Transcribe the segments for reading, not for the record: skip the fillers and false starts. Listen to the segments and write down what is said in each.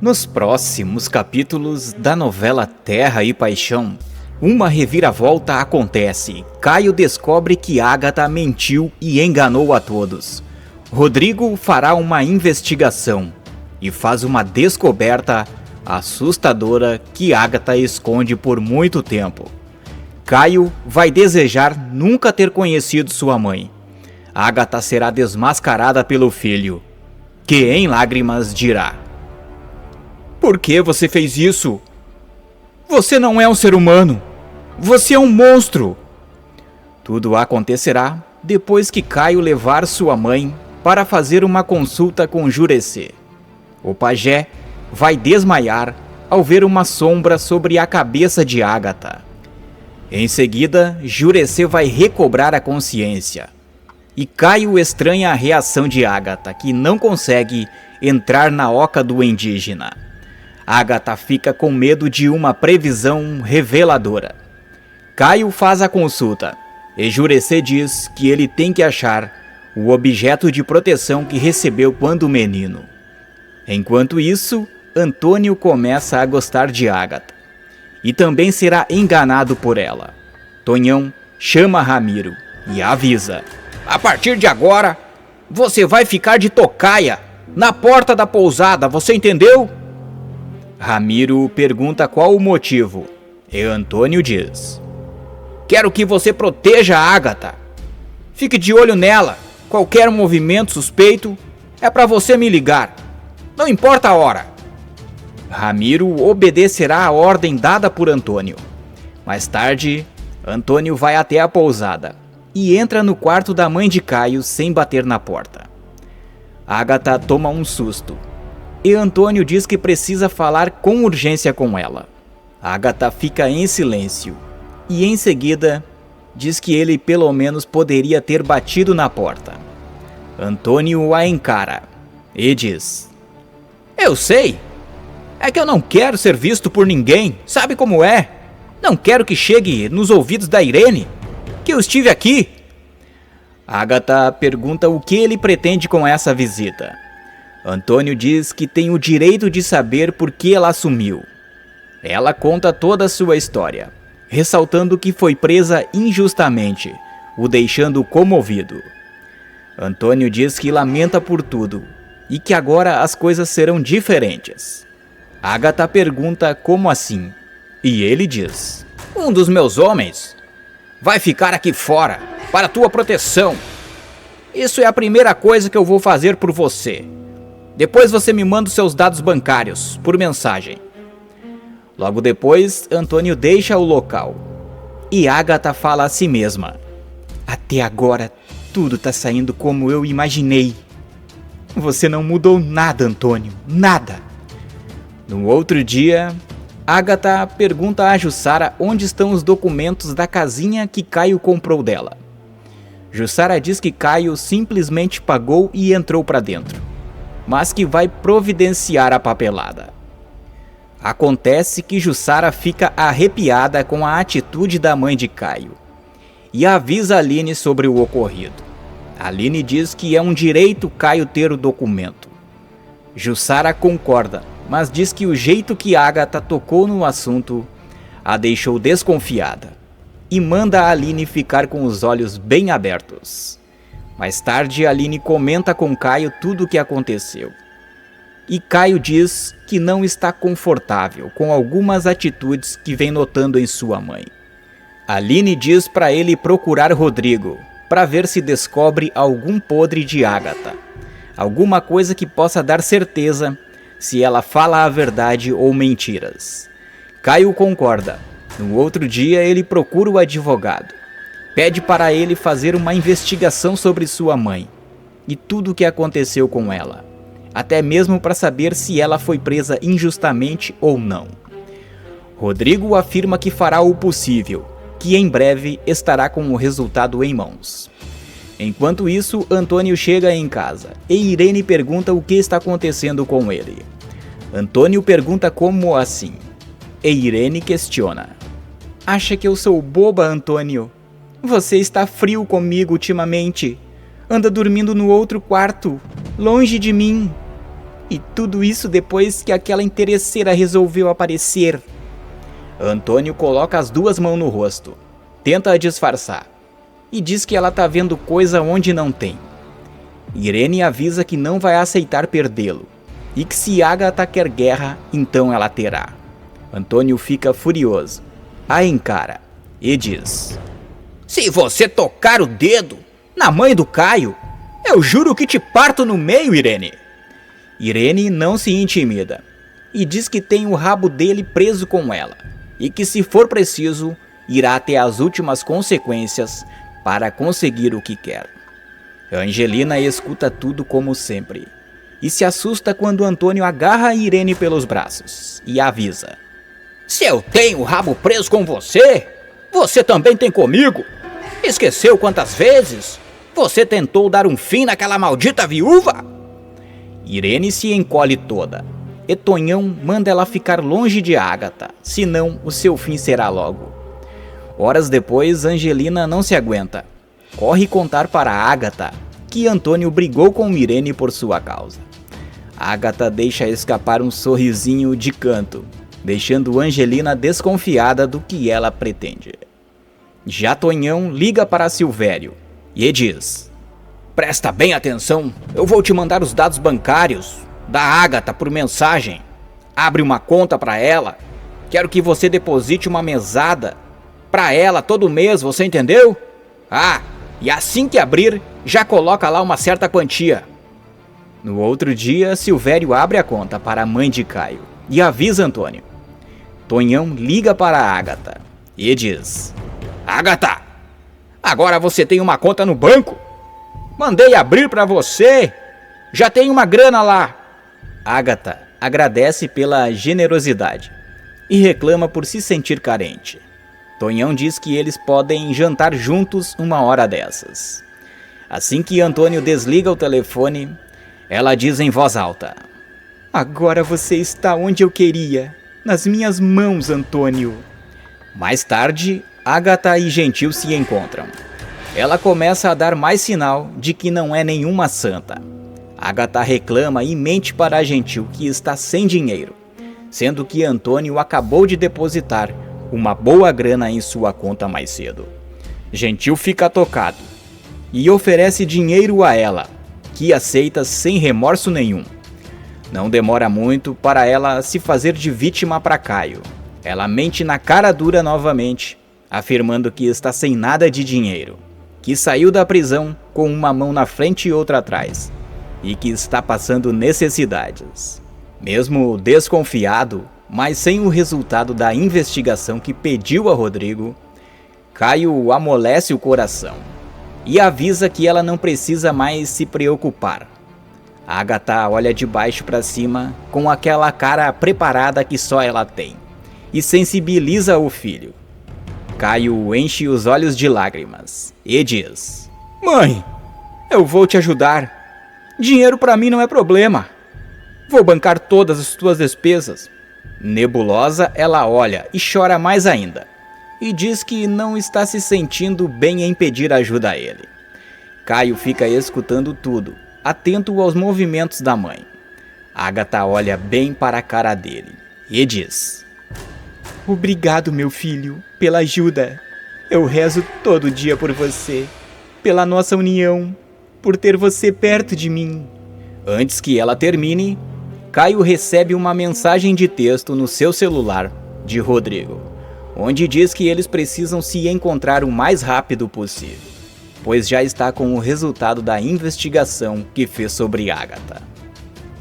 Nos próximos capítulos da novela Terra e Paixão, uma reviravolta acontece. Caio descobre que Agatha mentiu e enganou a todos. Rodrigo fará uma investigação e faz uma descoberta assustadora que Agatha esconde por muito tempo. Caio vai desejar nunca ter conhecido sua mãe. Agatha será desmascarada pelo filho, que em lágrimas dirá: "Por que você fez isso? Você não é um ser humano. Você é um monstro." Tudo acontecerá depois que Caio levar sua mãe para fazer uma consulta com Jurecê. O pajé vai desmaiar ao ver uma sombra sobre a cabeça de Agatha. Em seguida, Jurecê vai recobrar a consciência. E Caio estranha a reação de Agatha, que não consegue entrar na oca do indígena. Agatha fica com medo de uma previsão reveladora. Caio faz a consulta e Jurecê diz que ele tem que achar o objeto de proteção que recebeu quando menino. Enquanto isso, Antônio começa a gostar de Agatha e também será enganado por ela. Tonhão chama Ramiro e avisa: "A partir de agora, você vai ficar de tocaia na porta da pousada, você entendeu?" Ramiro pergunta qual o motivo e Antônio diz: "Quero que você proteja a Agatha. Fique de olho nela. Qualquer movimento suspeito é para você me ligar. Não importa a hora." Ramiro obedecerá a ordem dada por Antônio. Mais tarde, Antônio vai até a pousada e entra no quarto da mãe de Caio sem bater na porta. Agatha toma um susto e Antônio diz que precisa falar com urgência com ela. Agatha fica em silêncio e em seguida diz que ele pelo menos poderia ter batido na porta. Antônio a encara e diz: "Eu sei. É que eu não quero ser visto por ninguém, sabe como é? Não quero que chegue nos ouvidos da Irene que eu estive aqui." Agatha pergunta o que ele pretende com essa visita. Antônio diz que tem o direito de saber por que ela sumiu. Ela conta toda a sua história, ressaltando que foi presa injustamente, o deixando comovido. Antônio diz que lamenta por tudo e que agora as coisas serão diferentes. Agatha pergunta como assim, e ele diz: "Um dos meus homens vai ficar aqui fora para tua proteção. Isso é a primeira coisa que eu vou fazer por você. Depois você me manda os seus dados bancários por mensagem." Logo depois, Antônio deixa o local e Agatha fala a si mesma: "Até agora tudo tá saindo como eu imaginei. Você não mudou nada, Antônio, nada." No outro dia, Agatha pergunta a Jussara onde estão os documentos da casinha que Caio comprou dela. Jussara diz que Caio simplesmente pagou e entrou para dentro, mas que vai providenciar a papelada. Acontece que Jussara fica arrepiada com a atitude da mãe de Caio e avisa Aline sobre o ocorrido. Aline diz que é um direito Caio ter o documento. Jussara concorda, mas diz que o jeito que Agatha tocou no assunto a deixou desconfiada e manda a Aline ficar com os olhos bem abertos. Mais tarde, Aline comenta com Caio tudo o que aconteceu. E Caio diz que não está confortável com algumas atitudes que vem notando em sua mãe. Aline diz para ele procurar Rodrigo, para ver se descobre algum podre de Agatha, alguma coisa que possa dar certeza se ela fala a verdade ou mentiras. Caio concorda. No outro dia, ele procura o advogado. Pede para ele fazer uma investigação sobre sua mãe e tudo o que aconteceu com ela, até mesmo para saber se ela foi presa injustamente ou não. Rodrigo afirma que fará o possível, que em breve estará com o resultado em mãos. Enquanto isso, Antônio chega em casa e Irene pergunta o que está acontecendo com ele. Antônio pergunta como assim, e Irene questiona: "Acha que eu sou boba, Antônio? Você está frio comigo ultimamente. Anda dormindo no outro quarto, longe de mim." E tudo isso depois que aquela interesseira resolveu aparecer. Antônio coloca as duas mãos no rosto, tenta disfarçar e diz que ela tá vendo coisa onde não tem. Irene avisa que não vai aceitar perdê-lo e que se Agatha quer guerra, então ela terá. Antônio fica furioso, a encara e diz: se você tocar o dedo na mãe do Caio, eu juro que te parto no meio, Irene. Irene não se intimida e diz que tem o rabo dele preso com ela e que, se for preciso, irá até as últimas consequências para conseguir o que quer. Angelina escuta tudo como sempre e se assusta quando Antônio agarra Irene pelos braços e avisa: se eu tenho o rabo preso com você, você também tem comigo. Esqueceu quantas vezes você tentou dar um fim naquela maldita viúva? Irene se encolhe toda e Tonhão manda ela ficar longe de Agatha, senão o seu fim será logo. Horas depois, Angelina não se aguenta. Corre contar para Agatha que Antônio brigou com Irene por sua causa. Agatha deixa escapar um sorrisinho de canto, deixando Angelina desconfiada do que ela pretende. Já Tonhão liga para Silvério e diz: presta bem atenção, eu vou te mandar os dados bancários da Agatha por mensagem. Abre uma conta para ela. Quero que você deposite uma mesada para ela todo mês, você entendeu? Ah, e assim que abrir, já coloca lá uma certa quantia. No outro dia, Silvério abre a conta para a mãe de Caio e avisa Antônio. Tonhão liga para a Agatha e diz: Agatha, agora você tem uma conta no banco? Mandei abrir para você. Já tem uma grana lá. Agatha agradece pela generosidade e reclama por se sentir carente. Tonhão diz que eles podem jantar juntos uma hora dessas. Assim que Antônio desliga o telefone, ela diz em voz alta: agora você está onde eu queria, nas minhas mãos, Antônio. Mais tarde, Agatha e Gentil se encontram. Ela começa a dar mais sinal de que não é nenhuma santa. Agatha reclama e mente para Gentil que está sem dinheiro, sendo que Antônio acabou de depositar uma boa grana em sua conta mais cedo. Gentil fica tocado e oferece dinheiro a ela, que aceita sem remorso nenhum. Não demora muito para ela se fazer de vítima para Caio. Ela mente na cara dura novamente, afirmando que está sem nada de dinheiro, que saiu da prisão com uma mão na frente e outra atrás, e que está passando necessidades. Mesmo desconfiado, mas sem o resultado da investigação que pediu a Rodrigo, Caio amolece o coração e avisa que ela não precisa mais se preocupar. Agatha olha de baixo para cima com aquela cara preparada que só ela tem e sensibiliza o filho. Caio enche os olhos de lágrimas e diz: mãe, eu vou te ajudar. Dinheiro para mim não é problema. Vou bancar todas as tuas despesas. Nebulosa, ela olha e chora mais ainda, e diz que não está se sentindo bem em pedir ajuda a ele. Caio fica escutando tudo, atento aos movimentos da mãe. Agatha olha bem para a cara dele e diz: obrigado, meu filho, pela ajuda. Eu rezo todo dia por você, pela nossa união, por ter você perto de mim. Antes que ela termine, Caio recebe uma mensagem de texto no seu celular de Rodrigo, onde diz que eles precisam se encontrar o mais rápido possível, pois já está com o resultado da investigação que fez sobre Agatha.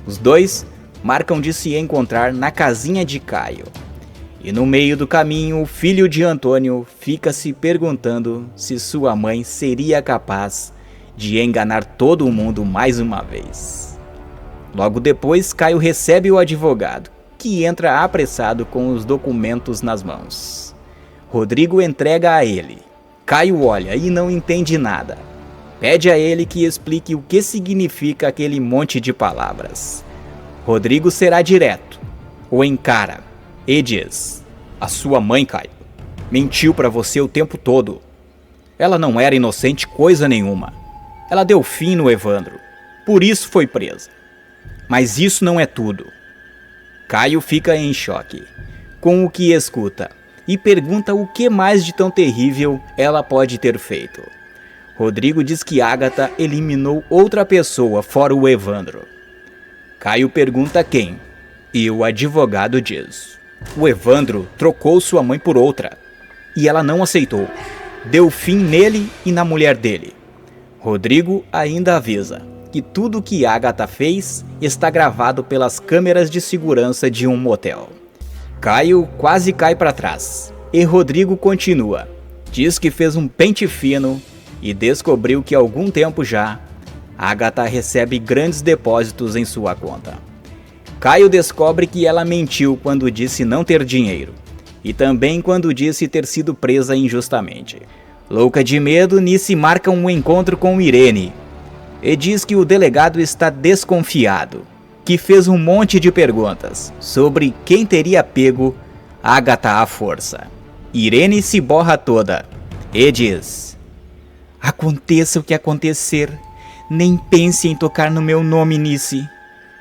Os dois marcam de se encontrar na casinha de Caio, e no meio do caminho o filho de Antônio fica se perguntando se sua mãe seria capaz de enganar todo mundo mais uma vez. Logo depois, Caio recebe o advogado, que entra apressado com os documentos nas mãos. Rodrigo entrega a ele. Caio olha e não entende nada. Pede a ele que explique o que significa aquele monte de palavras. Rodrigo será direto, o encara e diz: a sua mãe, Caio, mentiu para você o tempo todo. Ela não era inocente coisa nenhuma. Ela deu fim no Evandro, por isso foi presa. Mas isso não é tudo. Caio fica em choque com o que escuta e pergunta o que mais de tão terrível ela pode ter feito. Rodrigo diz que Agatha eliminou outra pessoa fora o Evandro. Caio pergunta quem, e o advogado diz: o Evandro trocou sua mãe por outra, e ela não aceitou. Deu fim nele e na mulher dele. Rodrigo ainda avisa que tudo que Agatha fez está gravado pelas câmeras de segurança de um motel. Caio quase cai para trás, e Rodrigo continua. Diz que fez um pente fino e descobriu que há algum tempo já, Agatha recebe grandes depósitos em sua conta. Caio descobre que ela mentiu quando disse não ter dinheiro, e também quando disse ter sido presa injustamente. Louca de medo, Nice marca um encontro com Irene, e diz que o delegado está desconfiado, que fez um monte de perguntas sobre quem teria pego Agatha à força. Irene se borra toda e diz: aconteça o que acontecer, nem pense em tocar no meu nome, Nice.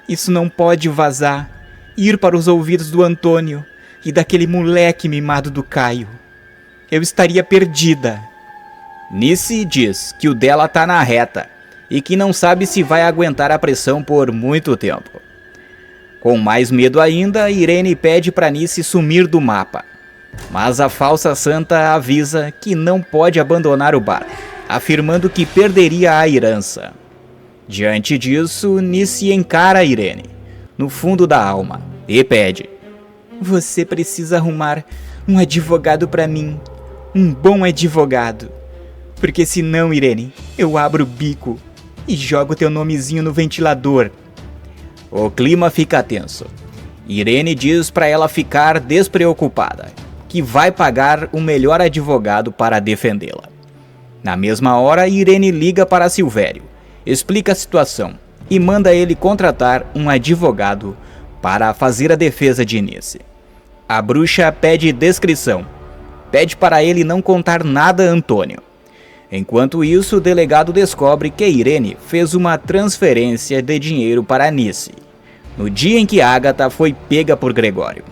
Isso não pode vazar, ir para os ouvidos do Antônio e daquele moleque mimado do Caio. Eu estaria perdida. Nice diz que o dela tá na reta e que não sabe se vai aguentar a pressão por muito tempo. Com mais medo ainda, Irene pede para Nice sumir do mapa, mas a falsa santa avisa que não pode abandonar o bar, afirmando que perderia a herança. Diante disso, Nice encara Irene, no fundo da alma, e pede: você precisa arrumar um advogado para mim, um bom advogado. Porque senão, Irene, eu abro o bico e jogo teu nomezinho no ventilador. O clima fica tenso. Irene diz para ela ficar despreocupada, que vai pagar o melhor advogado para defendê-la. Na mesma hora, Irene liga para Silvério, explica a situação e manda ele contratar um advogado para fazer a defesa de Nice. A bruxa pede descrição, pede para ele não contar nada a Antônio. Enquanto isso, o delegado descobre que Irene fez uma transferência de dinheiro para Nice, no dia em que Agatha foi pega por Gregório.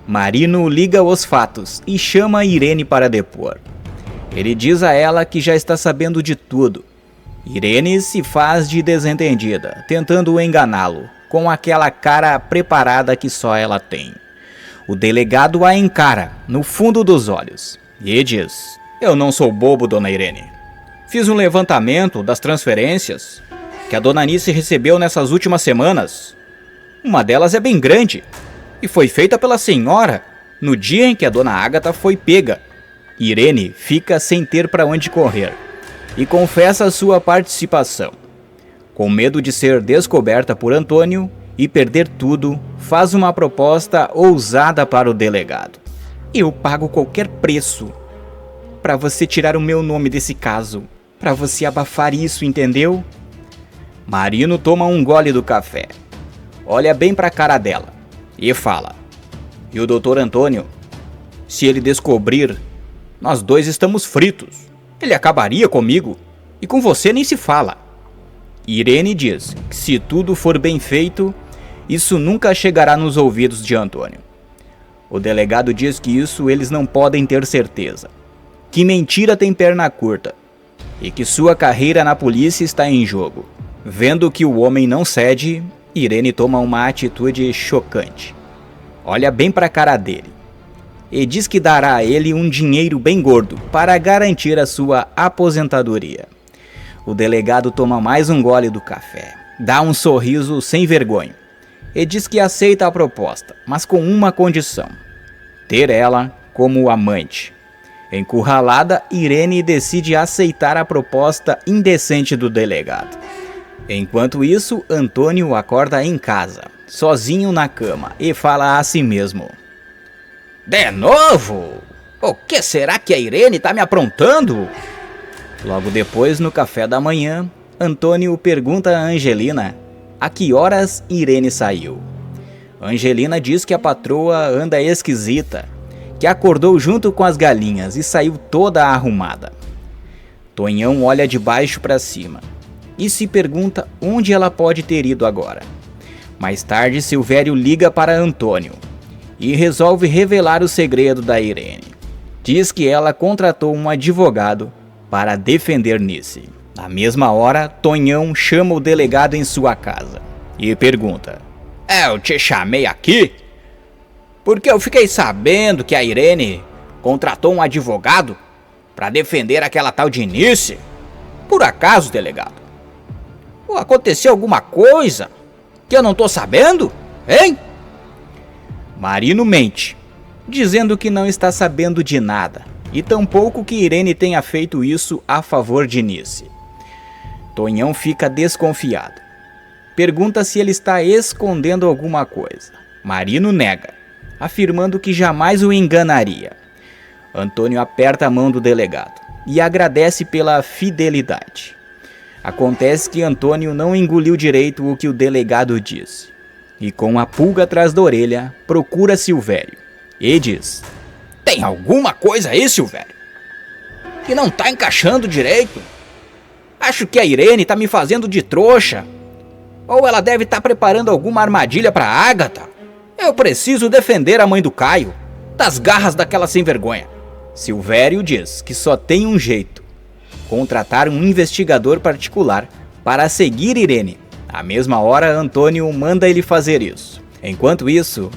Marino liga os fatos e chama Irene para depor. Ele diz a ela que já está sabendo de tudo. Irene se faz de desentendida, tentando enganá-lo, com aquela cara preparada que só ela tem. O delegado a encara no fundo dos olhos e diz: eu não sou bobo, dona Irene. Fiz um levantamento das transferências que a dona Nice recebeu nessas últimas semanas. Uma delas é bem grande e foi feita pela senhora no dia em que a dona Agatha foi pega. Irene fica sem ter para onde correr e confessa sua participação. Com medo de ser descoberta por Antônio e perder tudo, faz uma proposta ousada para o delegado. Eu pago qualquer preço para você tirar o meu nome desse caso, para você abafar isso, entendeu? Marino toma um gole do café, olha bem para a cara dela e fala: e o doutor Antônio? Se ele descobrir, nós dois estamos fritos. Ele acabaria comigo, e com você nem se fala. Irene diz que se tudo for bem feito, isso nunca chegará nos ouvidos de Antônio. O delegado diz que isso eles não podem ter certeza, que mentira tem perna curta, e que sua carreira na polícia está em jogo. Vendo que o homem não cede, Irene toma uma atitude chocante. Olha bem para a cara dele e diz que dará a ele um dinheiro bem gordo para garantir a sua aposentadoria. O delegado toma mais um gole do café, dá um sorriso sem vergonha e diz que aceita a proposta, mas com uma condição: ter ela como amante. Encurralada, Irene decide aceitar a proposta indecente do delegado. Enquanto isso, Antônio acorda em casa, sozinho na cama, e fala a si mesmo: de novo? O que será que a Irene está me aprontando? Logo depois, no café da manhã, Antônio pergunta a Angelina a que horas Irene saiu. Angelina diz que a patroa anda esquisita, que acordou junto com as galinhas e saiu toda arrumada. Tonhão olha de baixo para cima e se pergunta onde ela pode ter ido agora. Mais tarde, Silvério liga para Antônio e resolve revelar o segredo da Irene. Diz que ela contratou um advogado para defender Nice. Na mesma hora, Tonhão chama o delegado em sua casa e pergunta: eu te chamei aqui porque eu fiquei sabendo que a Irene contratou um advogado para defender aquela tal de Nice. Por acaso, delegado, aconteceu alguma coisa que eu não tô sabendo, hein? Marino mente, dizendo que não está sabendo de nada, e tampouco que Irene tenha feito isso a favor de Nice. Tonhão fica desconfiado. Pergunta se ele está escondendo alguma coisa. Marino nega, afirmando que jamais o enganaria. Antônio aperta a mão do delegado e agradece pela fidelidade. Acontece que Antônio não engoliu direito o que o delegado disse, e com a pulga atrás da orelha, procura Silvério e diz: tem alguma coisa aí, Silvério, que não tá encaixando direito? Acho que a Irene tá me fazendo de trouxa, ou ela deve estar preparando alguma armadilha pra Ágata. Eu preciso defender a mãe do Caio das garras daquela sem vergonha. Silvério diz que só tem um jeito: contratar um investigador particular para seguir Irene. À mesma hora, Antônio manda ele fazer isso. Enquanto isso,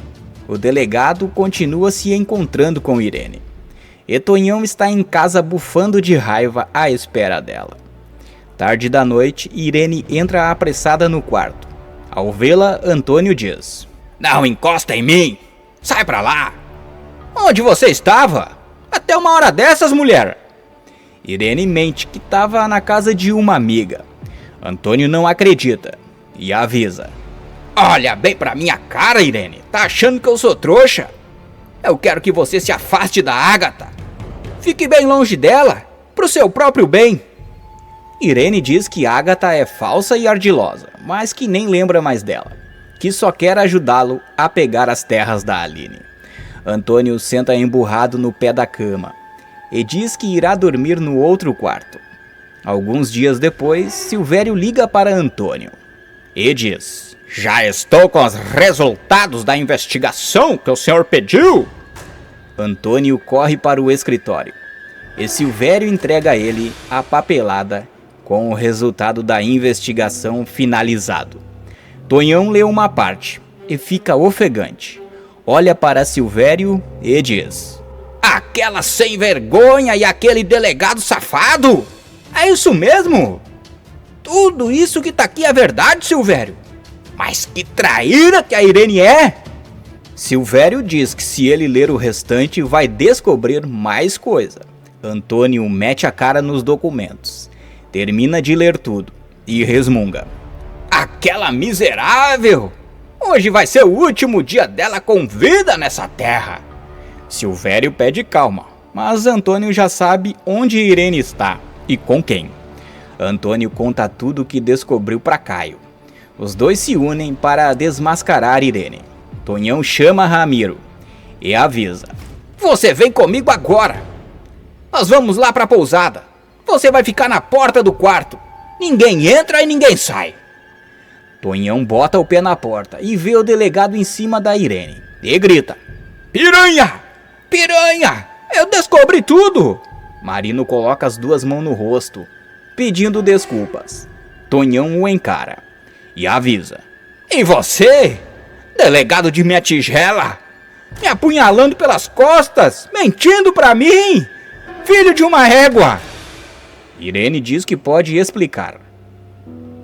o delegado continua se encontrando com Irene. E Tonhão está em casa bufando de raiva à espera dela. Tarde da noite, Irene entra apressada no quarto. Ao vê-la, Antônio diz: não encosta em mim! Sai pra lá! Onde você estava? Até uma hora dessas, mulher! Irene mente que estava na casa de uma amiga. Antônio não acredita e avisa: olha bem pra minha cara, Irene. Tá achando que eu sou trouxa? Eu quero que você se afaste da Ágata. Fique bem longe dela, pro seu próprio bem. Irene diz que Ágata é falsa e ardilosa, mas que nem lembra mais dela, que só quer ajudá-lo a pegar as terras da Aline. Antônio senta emburrado no pé da cama e diz que irá dormir no outro quarto. Alguns dias depois, Silvério liga para Antônio e diz: já estou com os resultados da investigação que o senhor pediu. Antônio corre para o escritório e Silvério entrega a ele a papelada com o resultado da investigação finalizado. Tonhão lê uma parte e fica ofegante. Olha para Silvério e diz: aquela sem vergonha e aquele delegado safado? É isso mesmo? Tudo isso que tá aqui é verdade, Silvério? Mas que traíra que a Irene é! Silvério diz que se ele ler o restante vai descobrir mais coisa. Antônio mete a cara nos documentos, termina de ler tudo e resmunga: aquela miserável! Hoje vai ser o último dia dela com vida nessa terra. Silvério pede calma, mas Antônio já sabe onde Irene está e com quem. Antônio conta tudo o que descobriu para Caio. Os dois se unem para desmascarar Irene. Tonhão chama Ramiro e avisa: você vem comigo agora. Nós vamos lá para a pousada. Você vai ficar na porta do quarto. Ninguém entra e ninguém sai. Tonhão bota o pé na porta e vê o delegado em cima da Irene e grita: piranha! Piranha! Eu descobri tudo! Marino coloca as duas mãos no rosto, pedindo desculpas. Tonhão o encara e avisa: e você, delegado de minha tigela, me apunhalando pelas costas, mentindo pra mim, filho de uma égua! Irene diz que pode explicar.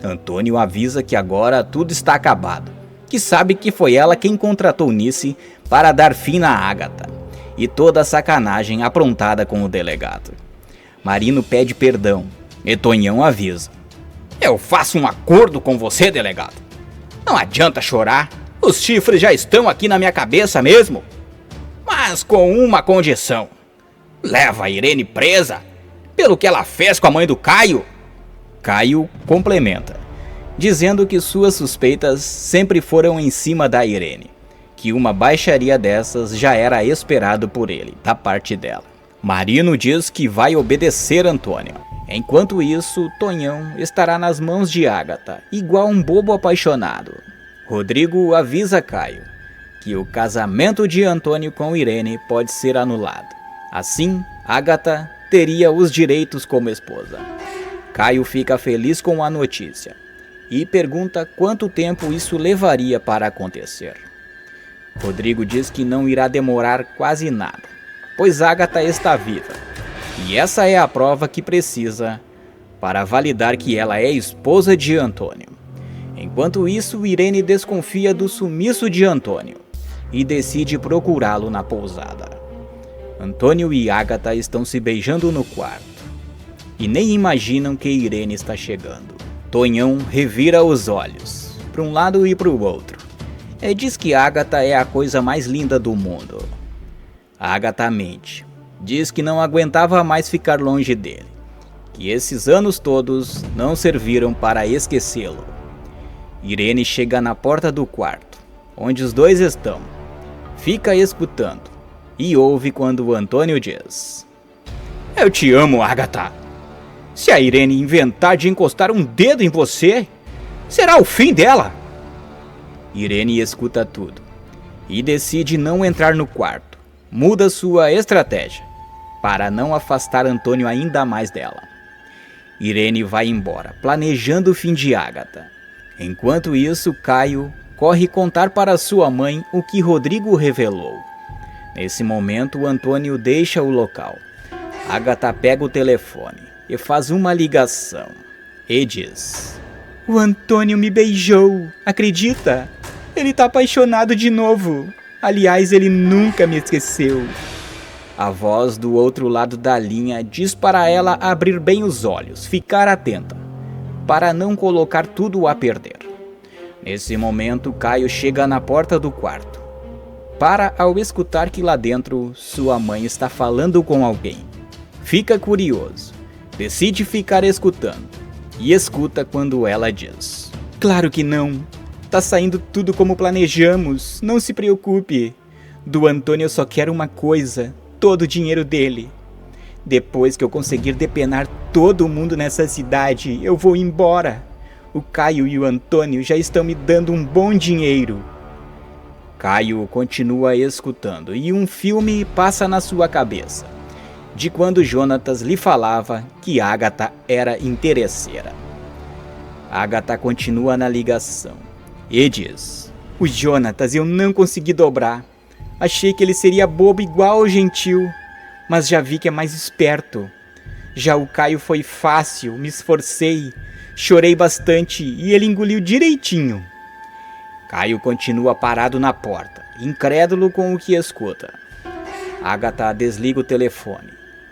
Antônio avisa que agora tudo está acabado, que sabe que foi ela quem contratou Nice para dar fim na Ágata e toda a sacanagem aprontada com o delegado. Marino pede perdão e Tonhão avisa: eu faço um acordo com você, delegado. Não adianta chorar, os chifres já estão aqui na minha cabeça mesmo. Mas com uma condição: leva a Irene presa pelo que ela fez com a mãe do Caio. Caio complementa, dizendo que suas suspeitas sempre foram em cima da Irene, que uma baixaria dessas já era esperado por ele, da parte dela. Marino diz que vai obedecer Antônio. Enquanto isso, Tonhão estará nas mãos de Ágata, igual um bobo apaixonado. Rodrigo avisa Caio que o casamento de Antônio com Irene pode ser anulado. Assim, Ágata teria os direitos como esposa. Caio fica feliz com a notícia e pergunta quanto tempo isso levaria para acontecer. Rodrigo diz que não irá demorar quase nada, pois Ágata está viva, e essa é a prova que precisa para validar que ela é esposa de Antônio. Enquanto isso, Irene desconfia do sumiço de Antônio e decide procurá-lo na pousada. Antônio e Ágata estão se beijando no quarto e nem imaginam que Irene está chegando. Tonhão revira os olhos para um lado e para o outro e diz que Ágata é a coisa mais linda do mundo. Ágata mente, diz que não aguentava mais ficar longe dele, que esses anos todos não serviram para esquecê-lo. Irene chega na porta do quarto, onde os dois estão, fica escutando e ouve quando Antônio diz: "Eu te amo, Ágata. Se a Irene inventar de encostar um dedo em você, será o fim dela." Irene escuta tudo e decide não entrar no quarto. Muda sua estratégia para não afastar Antônio ainda mais dela. Irene vai embora, planejando o fim de Ágata. Enquanto isso, Caio corre contar para sua mãe o que Rodrigo revelou. Nesse momento, Antônio deixa o local. Ágata pega o telefone e faz uma ligação e diz: "O Antônio me beijou, acredita? Ele tá apaixonado de novo. Aliás, ele nunca me esqueceu." A voz do outro lado da linha diz para ela abrir bem os olhos, ficar atenta, para não colocar tudo a perder. Nesse momento, Caio chega na porta do quarto. Para ao escutar que lá dentro sua mãe está falando com alguém. Fica curioso, decide ficar escutando e escuta quando ela diz: "Claro que não. Tá saindo tudo como planejamos, não se preocupe. Do Antônio eu só quero uma coisa, todo o dinheiro dele. Depois que eu conseguir depenar todo mundo nessa cidade, eu vou embora. O Caio e o Antônio já estão me dando um bom dinheiro." Caio continua escutando e um filme passa na sua cabeça, de quando Jonatas lhe falava que Ágata era interesseira. Ágata continua na ligação e diz: "O Jonatas eu não consegui dobrar. Achei que ele seria bobo igual ao Gentil, mas já vi que é mais esperto. Já o Caio foi fácil, me esforcei, chorei bastante e ele engoliu direitinho." Caio continua parado na porta, incrédulo com o que escuta. Ágata desliga o telefone.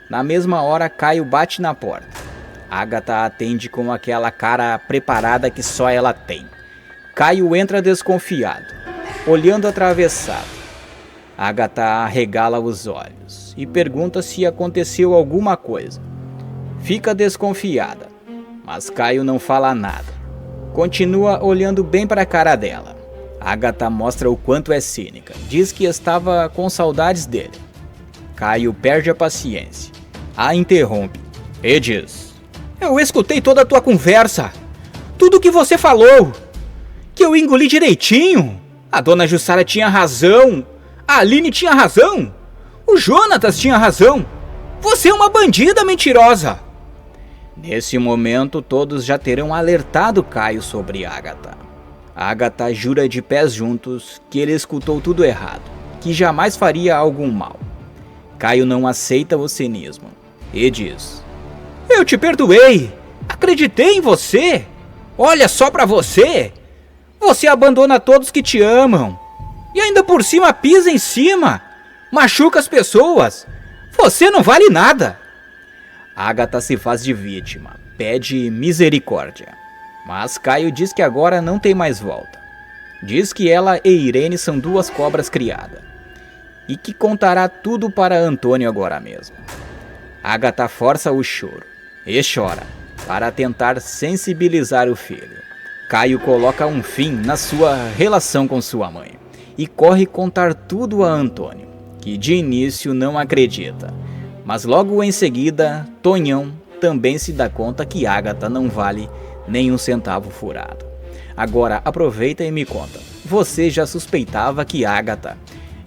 Na mesma hora, Caio bate na porta. Ágata atende com aquela cara preparada que só ela tem. Caio entra desconfiado, olhando atravessado. Ágata arregala os olhos e pergunta se aconteceu alguma coisa. Fica desconfiada, mas Caio não fala nada. Continua olhando bem para a cara dela. Ágata mostra o quanto é cínica, diz que estava com saudades dele. Caio perde a paciência, a interrompe e diz: "Eu escutei toda a tua conversa, tudo o que você falou, que eu engoli direitinho. A dona Jussara tinha razão, a Aline tinha razão, o Jonatas tinha razão. Você é uma bandida mentirosa." Nesse momento, todos já terão alertado Caio sobre Ágata. Ágata jura de pés juntos que ele escutou tudo errado, que jamais faria algum mal. Caio não aceita o cinismo e diz: "Eu te perdoei, acreditei em você. Olha só pra você. Você abandona todos que te amam. E ainda por cima pisa em cima, machuca as pessoas. Você não vale nada." Ágata se faz de vítima, pede misericórdia. Mas Caio diz que agora não tem mais volta. Diz que ela e Irene são duas cobras criadas e que contará tudo para Antônio agora mesmo. Ágata força o choro e chora para tentar sensibilizar o filho. Caio coloca um fim na sua relação com sua mãe e corre contar tudo a Antônio, que de início não acredita. Mas logo em seguida, Tonhão também se dá conta que Ágata não vale nem um centavo furado. Agora aproveita e me conta, você já suspeitava que Agatha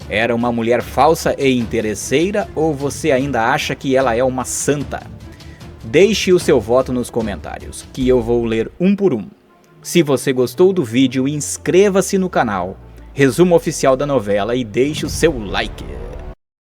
era uma mulher falsa e interesseira ou você ainda acha que ela é uma santa? Deixe o seu voto nos comentários, que eu vou ler um por um. Se você gostou do vídeo, inscreva-se no canal, resumo oficial da novela e deixe o seu like.